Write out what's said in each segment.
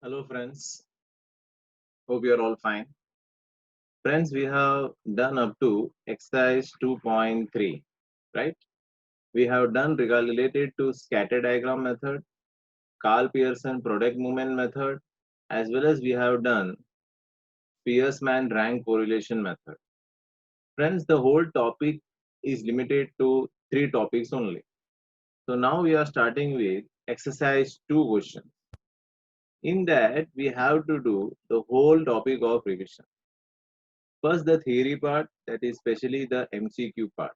Hello friends, hope you are all fine. Friends, we have done up to exercise 2.3, right? We have done related to scatter diagram method, Carl Pearson product movement method, as well as we have done Pearson rank correlation method. Friends, the whole topic is limited to three topics only. So now we are starting with exercise 2 question. In that, we have to do the whole topic of revision. First, the theory part, that is especially the MCQ part.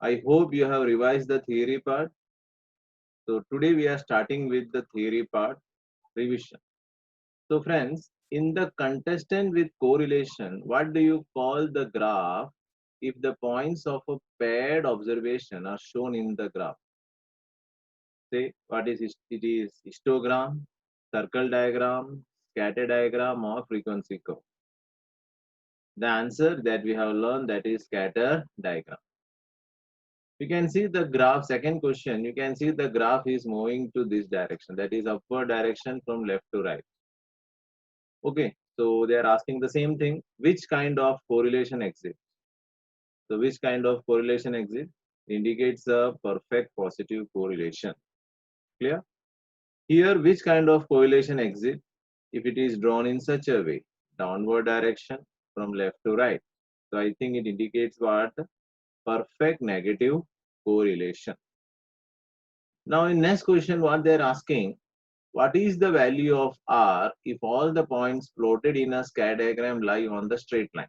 I hope you have revised the theory part. So today we are starting with the theory part revision. So friends, in the contestant with correlation, what do you call the graph if the points of a paired observation are shown in the graph? Say what is it? It is histogram, circle diagram, scatter diagram, or frequency curve. The answer that we have learned, that is scatter diagram. You can see the graph. Second question, you can see the graph is moving to this direction, that is upward direction from left to right. Okay, so they are asking the same thing, which kind of correlation exists? So which kind of correlation exists? Indicates a perfect positive correlation. Clear? Here, which kind of correlation exists? If it is drawn in such a way, downward direction from left to right. So I think it indicates what? Perfect negative correlation. Now in next question, what they are asking, what is the value of R if all the points plotted in a scatter diagram lie on the straight line?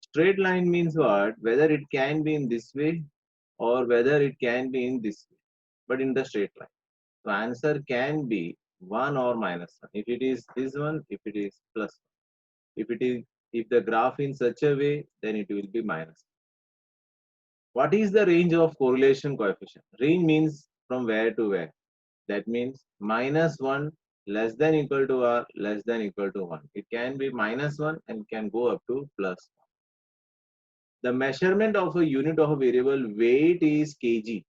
Straight line means what? Whether it can be in this way or whether it can be in this way, but in the straight line. So answer can be 1 or minus 1. If it is this one, if it is plus 1. If the graph in such a way, then it will be minus. What is the range of correlation coefficient? Range means from where to where. That means minus 1 less than equal to R less than equal to 1. It can be minus 1 and can go up to plus 1. The measurement of a unit of a variable weight is kg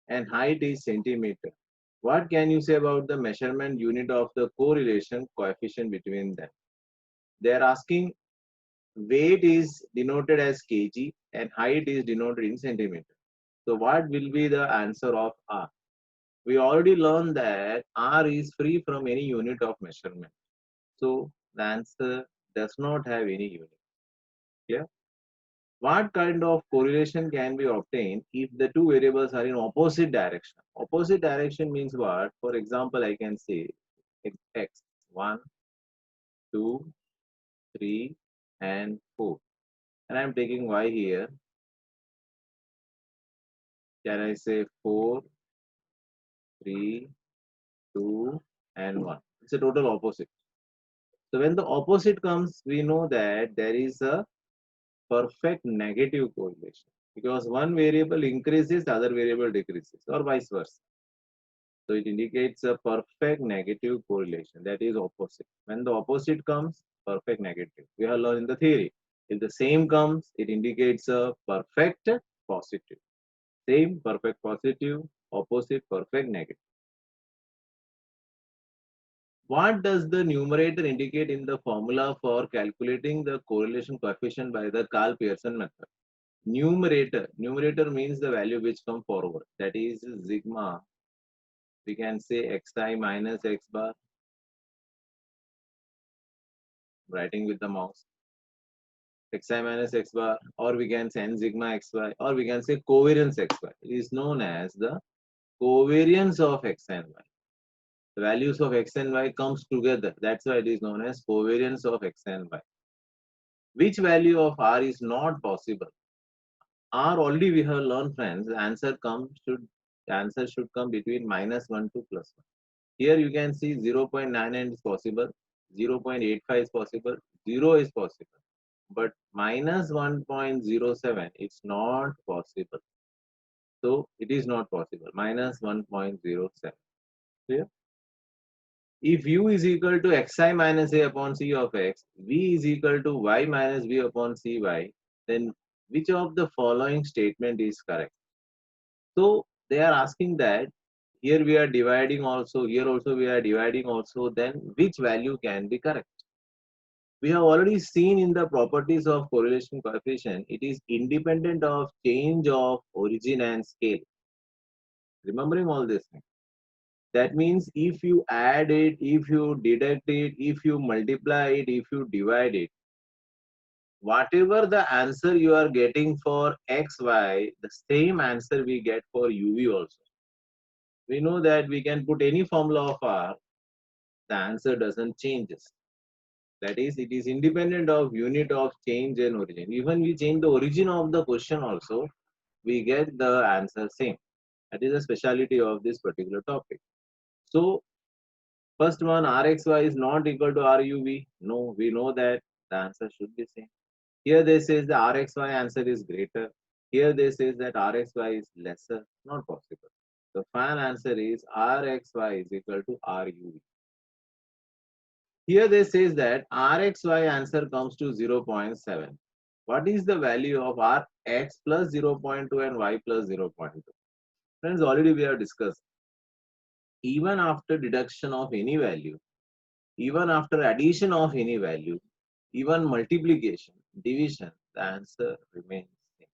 and height is centimeter. What can you say about the measurement unit of the correlation coefficient between them? They are asking weight is denoted as kg and height is denoted in centimeter. So what will be the answer of R? We already learned that R is free from any unit of measurement. So the answer does not have any unit. Yeah. What kind of correlation can be obtained if the two variables are in opposite direction? Opposite direction means what? For example, I can say x 1, 2, 3, and 4. And I'm taking y here. Can I say 4, 3, 2, and 1? It's a total opposite. So when the opposite comes, we know that there is a perfect negative correlation because one variable increases, the other variable decreases, or vice versa. So it indicates a perfect negative correlation, that is opposite. When the opposite comes, perfect negative. We have learned in the theory. If the same comes, it indicates a perfect positive. Same, perfect positive, opposite, perfect negative. What does the numerator indicate in the formula for calculating the correlation coefficient by the Carl Pearson method? Numerator means the value which come forward. That is sigma. We can say xi minus x bar, writing with the mouse. Xi minus x bar, or we can say n sigma xy, or we can say covariance xy. It is known as the covariance of x and y. The values of x and y comes together. That's why it is known as covariance of x and y. Which value of r is not possible? R already we have learned, friends. The answer should come between minus 1 to plus 1. Here you can see 0.99 is possible, 0.85 is possible, 0 is possible. But minus 1.07 it's not possible. So it is not possible. Minus 1.07. Clear? If u is equal to xi minus a upon c of x, v is equal to y minus v upon cy, then which of the following statement is correct? So they are asking that Here we are dividing also, here also we are dividing also, then which value can be correct? We have already seen in the properties of correlation coefficient, it is independent of change of origin and scale. Remembering all this. That means if you add it, if you deduct it, if you multiply it, if you divide it, whatever the answer you are getting for x, y, the same answer we get for uv also. We know that we can put any formula of r, the answer doesn't change. That is, it is independent of unit of change and origin. Even we change the origin of the question also, we get the answer same. That is a speciality of this particular topic. So first one, Rxy is not equal to RUV. No, we know that the answer should be same. Here they says the Rxy answer is greater. Here they says that Rxy is lesser. Not possible. The final answer is Rxy is equal to RUV. Here they says that Rxy answer comes to 0.7. What is the value of Rx plus 0.2 and Y plus 0.2? Friends, already we have discussed. Even after deduction of any value, even after addition of any value, even multiplication, division, the answer remains same.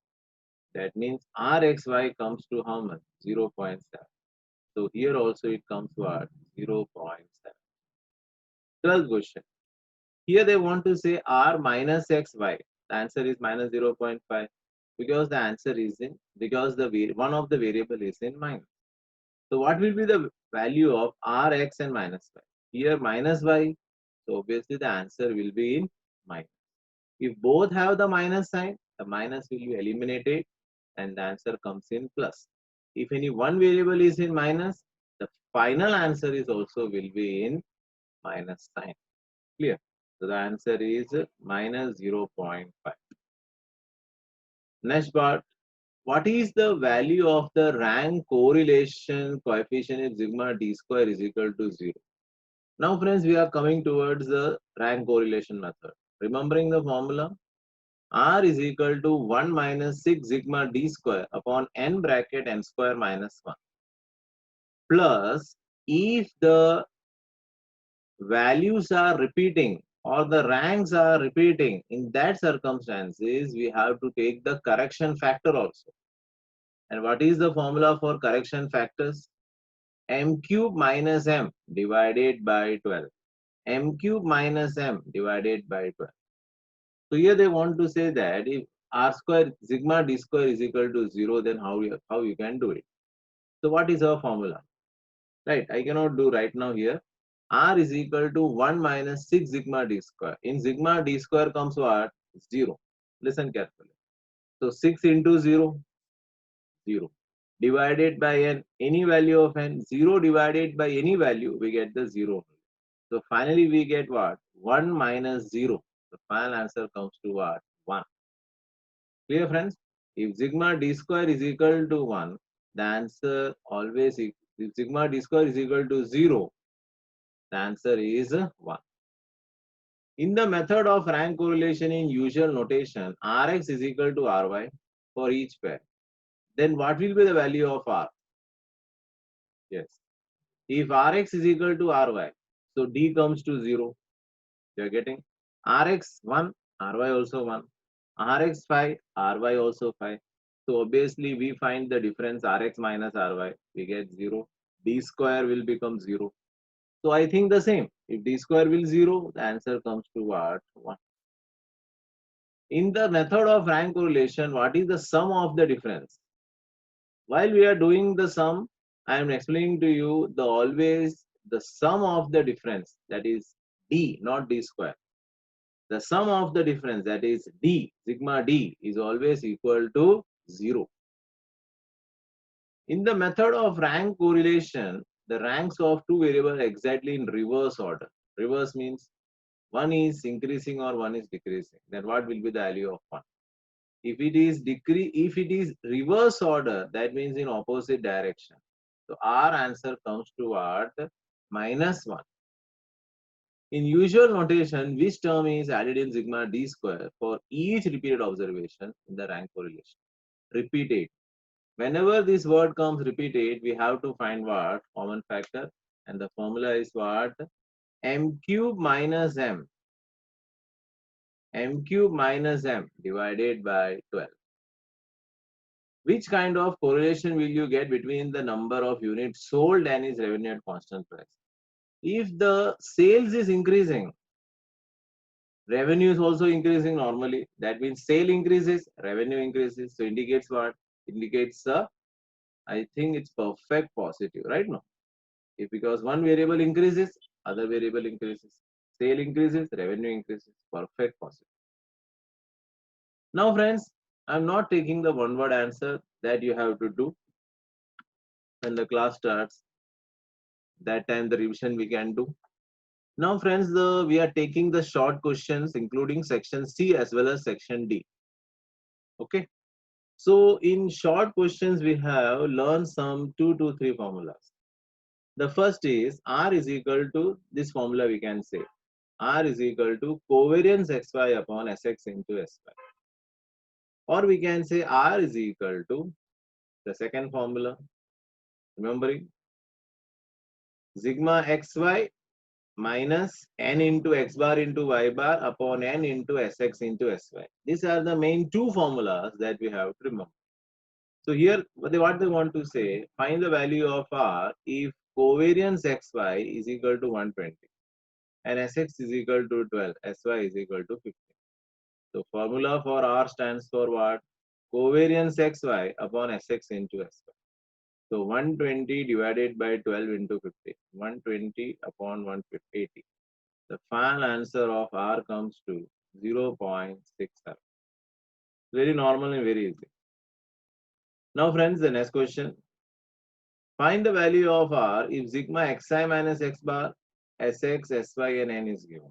That means Rxy comes to how much? 0.7. So here also it comes to what? 0.7. 12th question. Here they want to say R minus xy. The answer is minus 0.5 because the answer is in, because the one of the variable is in minus. So what will be the value of Rx and minus y? Here minus y. So obviously the answer will be in minus. If both have the minus sign, the minus will be eliminated and the answer comes in plus. If any one variable is in minus, the final answer is also will be in minus sign. Clear? So the answer is minus 0.5. Next part, what is the value of the rank correlation coefficient if sigma d square is equal to 0? Now friends, we are coming towards the rank correlation method. Remembering the formula, R is equal to 1 minus 6 sigma d square upon n bracket n square minus 1 plus if the values are repeating or the ranks are repeating, in that circumstances we have to take the correction factor also. And what is the formula for correction factors? M cube minus m divided by 12. M cube minus m divided by 12. So here they want to say that if r square sigma d square is equal to 0, then how you can do it? So what is our formula? Right, I cannot do right now here. R is equal to 1 minus 6 sigma d square. In sigma d square comes what? 0. Listen carefully. So 6 into 0, 0. Divided by n, any value of n, 0 divided by any value, we get the 0. So finally we get what? 1 minus 0. The final answer comes to what? 1. Clear friends? If sigma d square is equal to 1, the answer always, if sigma d square is equal to 0, the answer is 1. In the method of rank correlation in usual notation, Rx is equal to Ry for each pair. Then what will be the value of R? Yes. If Rx is equal to Ry, so D comes to 0. You are getting Rx 1, Ry also 1. Rx 5, Ry also 5. So obviously we find the difference Rx minus Ry, we get 0. D square will become 0. So I think the same. If D square will 0, the answer comes to what? 1. In the method of rank correlation, what is the sum of the difference? While we are doing the sum, I am explaining to you the always the sum of the difference, that is D, not D square. The sum of the difference, that is D, sigma D, is always equal to 0. In the method of rank correlation, the ranks of two variables exactly in reverse order. Reverse means one is increasing or one is decreasing. Then what will be the value of 1? If it is reverse order, that means in opposite direction. So our answer comes to what? Minus 1. In usual notation, which term is added in sigma d square for each repeated observation in the rank correlation? Repeated. Whenever this word comes repeated, we have to find what? Common factor. And the formula is what? M cube minus M. M cube minus M divided by 12. Which kind of correlation will you get between the number of units sold and its revenue at constant price? If the sales is increasing, revenue is also increasing normally. That means sale increases, revenue increases. So indicates what? Indicates I think it's perfect positive, right? No. If because one variable increases, other variable increases. Sale increases, revenue increases. Perfect positive. Now, friends, I'm not taking the one word answer that you have to do when the class starts. That time the revision we can do. Now, friends, we are taking the short questions, including section C as well as section D. Okay. So, in short questions, we have learned some 2 to 3 formulas. The first is R is equal to this formula we can say. R is equal to covariance xy upon Sx into Sy. Or we can say R is equal to the second formula, remembering sigma xy minus n into x bar into y bar upon n into Sx into Sy. These are the main 2 formulas that we have to remember. So here what they want to say, find the value of R if covariance xy is equal to 120 and Sx is equal to 12, Sy is equal to 15. So formula for R stands for what? Covariance xy upon Sx into Sy. So 120 divided by 12 into 50. 120 upon 180. The final answer of R comes to 0.67. Very normal and very easy. Now friends, the next question. Find the value of R if sigma xi minus x bar, Sx, Sy and n is given.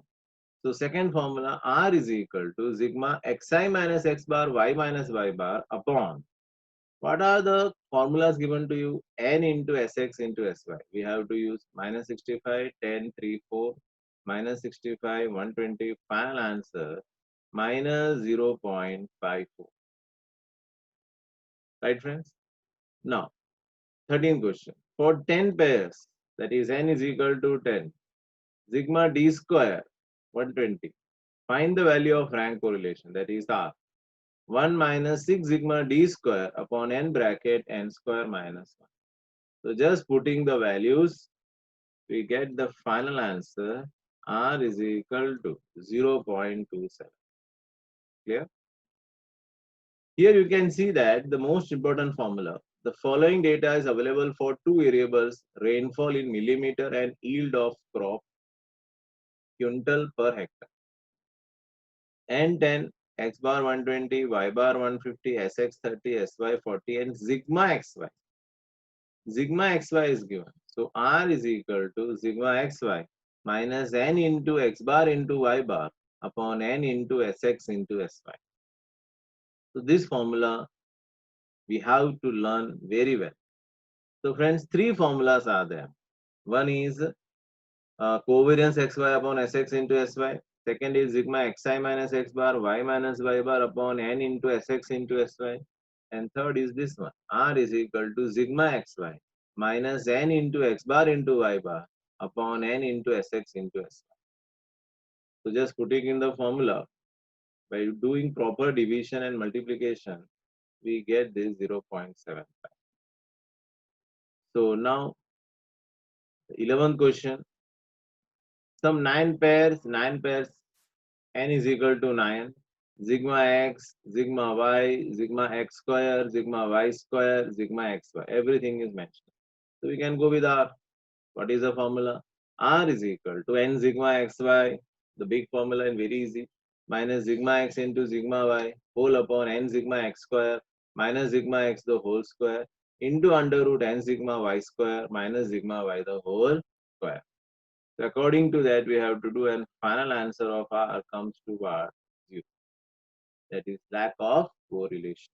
So second formula, R is equal to sigma xi minus x bar, y minus y bar upon. What are the formulas given to you? N into Sx into Sy. We have to use minus 65, 10, 3, 4, minus 65, 120. Final answer, minus 0.54. Right, friends? Now, 13th question. For 10 pairs, that is n is equal to 10, sigma d square, 120. Find the value of rank correlation, that is R. 1 minus 6 sigma d square upon n bracket n square minus 1. So just putting the values, we get the final answer. R is equal to 0.27. Clear? Here you can see that the most important formula. The following data is available for 2 variables, rainfall in millimeter and yield of crop, quintal per hectare. N10, X bar 120, Y bar 150, Sx 30, Sy 40 and sigma xy. Sigma xy is given. So R is equal to sigma xy minus n into x bar into y bar upon n into Sx into Sy. So this formula we have to learn very well. So friends, 3 formulas are there. One is covariance xy upon Sx into Sy. Second is sigma xi minus x bar y minus y bar upon n into Sx into Sy. And third is this one. R is equal to sigma xy minus n into x bar into y bar upon n into Sx into Sy. So just putting in the formula, by doing proper division and multiplication, we get this 0.75. So now, the 11th question. Some 9 pairs, n is equal to 9, sigma x, sigma y, sigma x square, sigma y square, sigma xy. Everything is mentioned. So we can go with R. What is the formula? R is equal to n sigma xy, the big formula and very easy, minus sigma x into sigma y whole upon n sigma x square minus sigma x the whole square into under root n sigma y square minus sigma y the whole square. So according to that, we have to do, and final answer of R comes to what? 0. That is lack of correlation.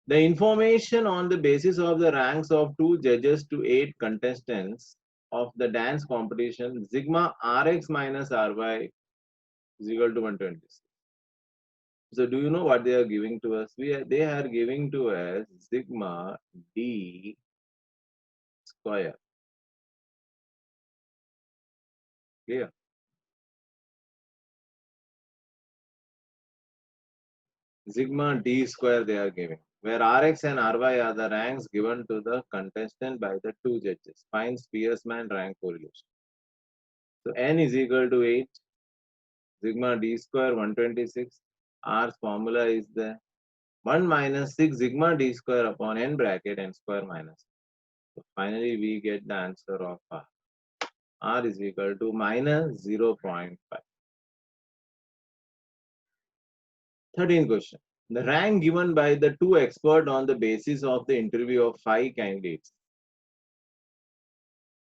The information on the basis of the ranks of 2 judges to 8 contestants of the dance competition, sigma Rx minus Ry is equal to 126. So do you know what they are giving to us? They are giving to us sigma d square. Clear? Sigma d square they are giving, where Rx and Ry are the ranks given to the contestant by the two judges. Find Spearsman rank correlation. So n is equal to 8, sigma d square 126. R's formula is the 1 minus 6 sigma d square upon n bracket n square minus. So finally we get the answer of R. R is equal to minus 0.5. 13th question. The rank given by the two experts on the basis of the interview of 5 candidates.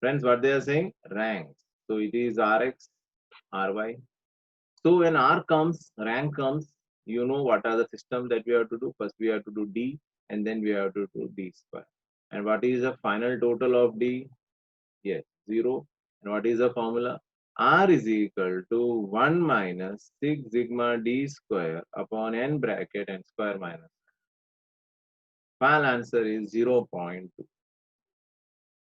Friends, what they are saying? Ranks. So it is Rx, Ry. So when R comes, rank comes, you know what are the system that we have to do. First we have to do D and then we have to do D square. And what is the final total of D? Yes, 0. And what is the formula? R is equal to 1 minus 6 sigma D square upon n bracket n square minus. Final answer is 0.2.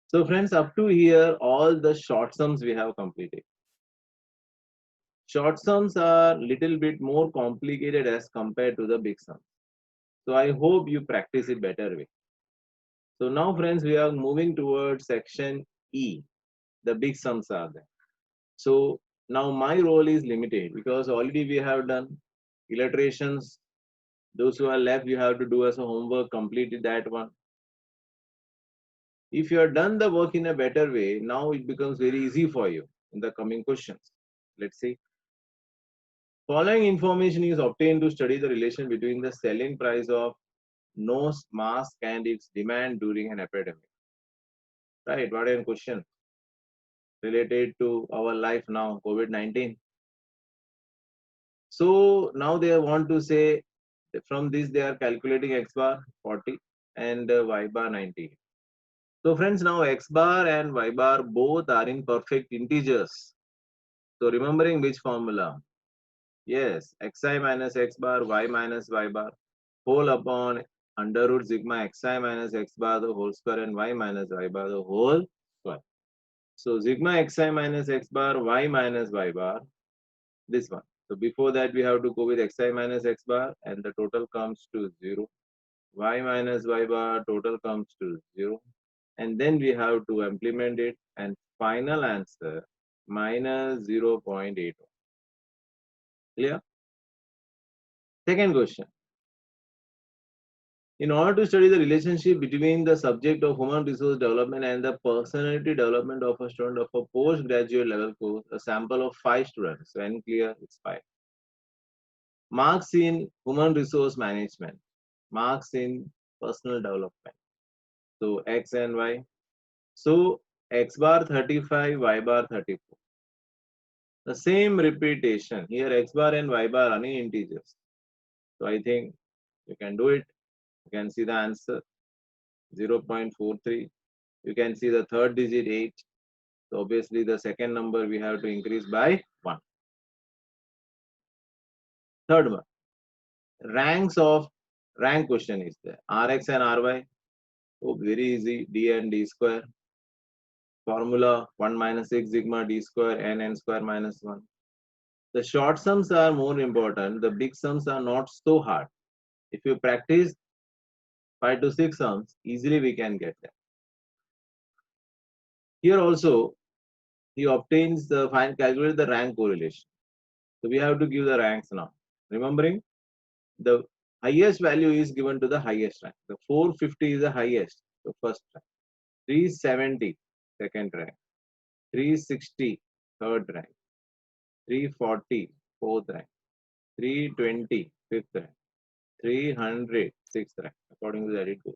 So friends, up to here, all the short sums we have completed. Short sums are little bit more complicated as compared to the big sums. So I hope you practice it better way. So now friends, we are moving towards section E. The big sums are there. So now my role is limited because already we have done illustrations. Those who are left, you have to do as a homework, completed that one. If you have done the work in a better way, now it becomes very easy for you in the coming questions. Let's see. Following information is obtained to study the relation between the selling price of nose mask and its demand during an epidemic. Right? What a question related to our life now, COVID-19. So now they want to say from this they are calculating X bar 40 and Y bar 90. So friends, now X bar and Y bar both are in perfect integers. So remembering which formula? Yes, Xi minus X bar, Y minus Y bar, whole upon under root sigma Xi minus X bar the whole square and Y minus Y bar the whole square. So sigma Xi minus X bar, Y minus Y bar, this one. So before that we have to go with Xi minus X bar and the total comes to 0. Y minus Y bar total comes to 0. And then we have to implement it and final answer minus 0.8. Clear? Second question. In order to study the relationship between the subject of human resource development and the personality development of a student of a postgraduate level course, a sample of 5 students, when clear, it's 5. Marks in human resource management, marks in personal development. So X and Y. So X bar 35, Y bar 34. The same repetition. Here X bar and Y bar are in integers. So I think you can do it. You can see the answer 0.43. You can see the third digit 8. So obviously the second number we have to increase by 1. Third one. Ranks of rank question is there. Rx and Ry. Oh, very easy. D and D square. Formula 1 minus 6 sigma D square and n square minus 1. The short sums are more important. The big sums are not so hard. If you practice 5 to 6 sums, easily we can get them. Here also, he obtains the calculate the rank correlation. So we have to give the ranks now. Remembering the highest value is given to the highest rank. The 450 is the highest, the first rank. 370, second rank. 360, third rank. 340, fourth rank. 320, fifth rank. 300, sixth rank. According to that it goes.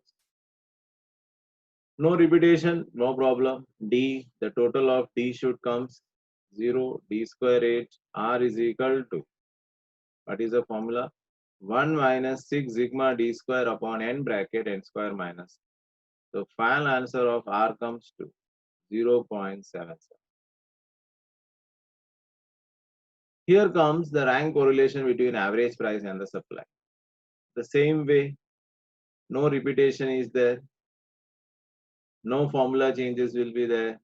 No repetition, no problem. D, the total of D should comes 0, D square 8, R is equal to, what is the formula? 1 minus 6 sigma D square upon n bracket n square minus. So final answer of R comes to 0.77. Here comes the rank correlation between average price and the supply. The same way, no repetition is there, no formula changes will be there,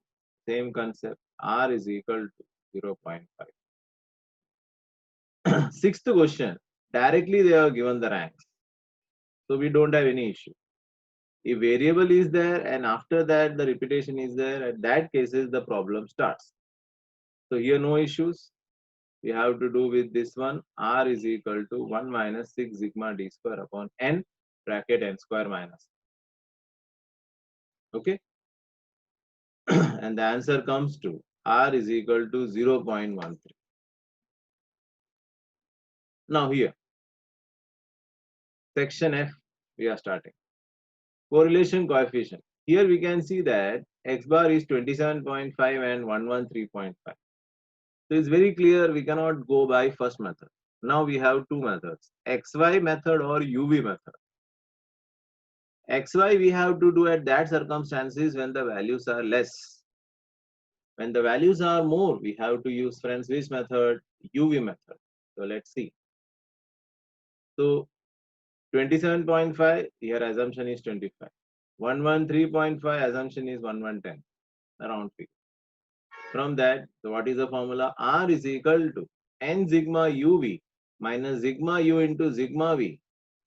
same concept, R is equal to 0.5. Sixth question, directly they are given the ranks. So we don't have any issue. If variable is there and after that the repetition is there, at that cases the problem starts. So here no issues. We have to do with this one. R is equal to 1 minus 6 sigma d square upon n bracket n square minus. Okay. And the answer comes to R is equal to 0.13. Now here, section F, we are starting. Correlation coefficient. Here we can see that x bar is 27.5 and 113.5. So it's very clear we cannot go by first method. Now we have two methods, XY method or UV method. XY we have to do at that circumstances when the values are less. When the values are more, we have to use friends which method? UV method. So let's see. So 27.5, here assumption is 25. 113.5 assumption is 1110, around figure. From that, so what is the formula? R is equal to n sigma uv minus sigma u into sigma v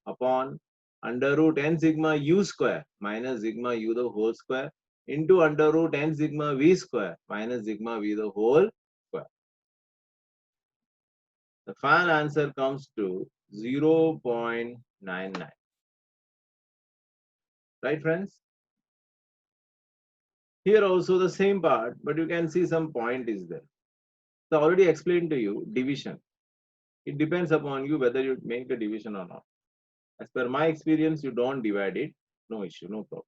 upon under root n sigma u square minus sigma u the whole square into under root n sigma v square minus sigma v the whole square. The final answer comes to 0.99. Right, friends? Here also the same part, but you can see some point is there. So I already explained to you division. It depends upon you whether you make a division or not. As per my experience, you don't divide it, no issue, no problem.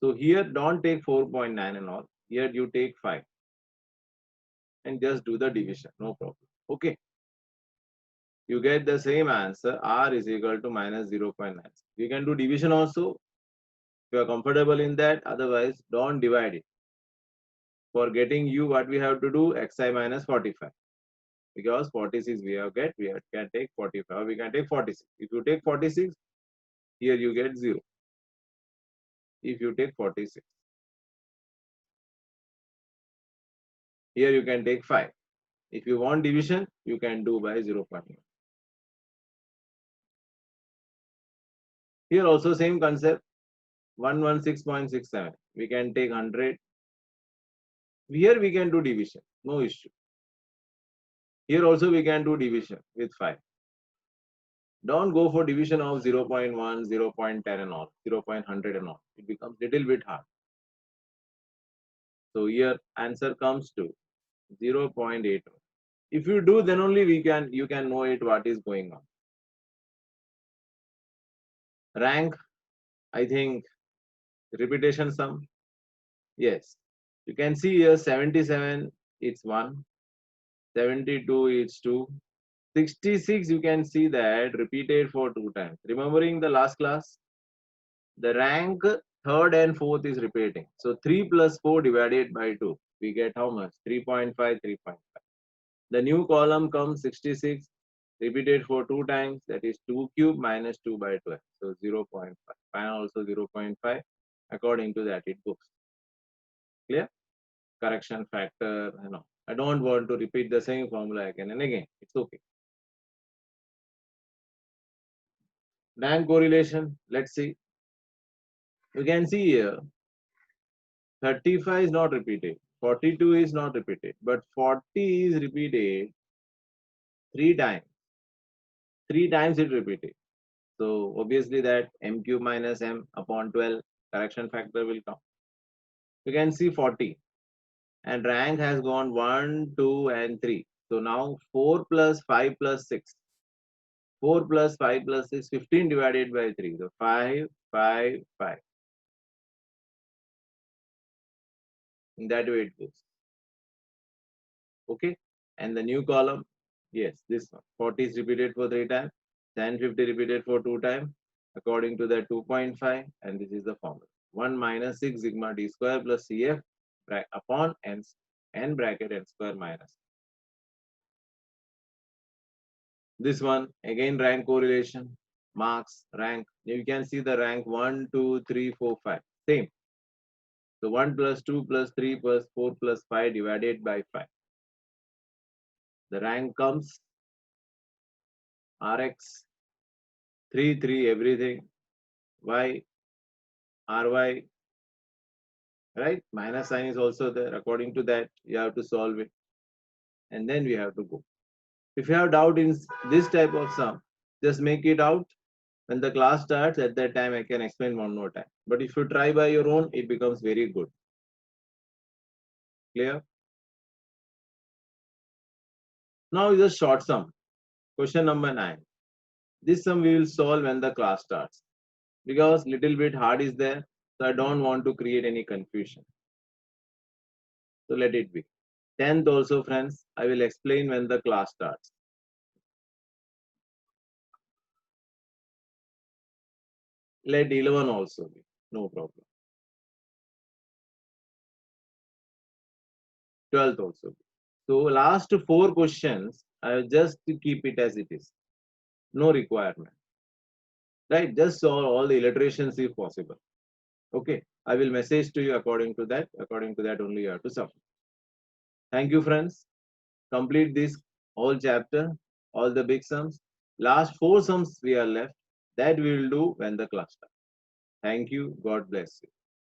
So here don't take 4.9 and all. Here you take 5 and just do the division, no problem. Okay. You get the same answer, R is equal to minus 0.9. You can do division also if you are comfortable in that. Otherwise, don't divide it. For getting u, what we have to do? Xi minus 45. Because 46 we can take 45 or we can take 46. If you take 46, here you get 0. If you take 46, here you can take 5. If you want division, you can do by 0.1. Here also same concept, 116.67. We can take 100. Here we can do division, no issue. Here also we can do division with 5. Don't go for division of 0.1, 0.10 and all, 0.100 and all. It becomes little bit hard. So here answer comes to 0.8. If you do, then only you can know it what is going on. Rank, I think repetition sum. Yes. You can see here 77 it's 1, 72 it's 2, 66 you can see that repeated for 2 times. Remembering the last class, the rank third and fourth is repeating. So 3 plus 4 divided by 2, we get how much? 3.5, 3.5. The new column comes 66, repeated for 2 times, that is 2 cube minus 2 by 12. So 0.5. Final also 0.5. According to that, it goes. Clear? Correction factor, I don't want to repeat the same formula again and again. It's okay. Rank correlation, let's see. You can see here 35 is not repeated, 42 is not repeated, but 40 is repeated 3 times. 3 times it repeated. So obviously that m cube minus m upon 12 correction factor will come. You can see 40 and rank has gone 1, 2 and 3. So now 4 plus 5 plus 6. 4 plus 5 plus 6, 15 divided by 3. So 5, 5, 5. In that way it goes. Okay. And the new column, yes, this one. 40 is repeated for 3 times. 10, 50 repeated for 2 times. According to that 2.5. And this is the formula. 1 minus 6 sigma d square plus cf upon n bracket n square minus. This one again rank correlation, marks, rank. You can see the rank 1, 2, 3, 4, 5. Same. So 1 plus 2 plus 3 plus 4 plus 5 divided by 5. The rank comes Rx 3, 3, everything. Y, Ry, right? Minus sign is also there. According to that, you have to solve it. And then we have to go. If you have doubt in this type of sum, just make it out. When the class starts, at that time I can explain one more time. But if you try by your own, it becomes very good. Clear? Now is a short sum. Question number 9. This sum we will solve when the class starts. Because little bit hard is there, so I don't want to create any confusion. So let it be. 10th also, friends, I will explain when the class starts. Let 11 also be, no problem. 12th also be. So last 4 questions, I will just keep it as it is. No requirement. Right? Just solve all the illustrations if possible. Okay. I will message to you according to that. According to that only you have to submit. Thank you, friends. Complete this whole chapter, all the big sums. Last 4 sums we are left. That we will do when the class starts. Thank you. God bless you.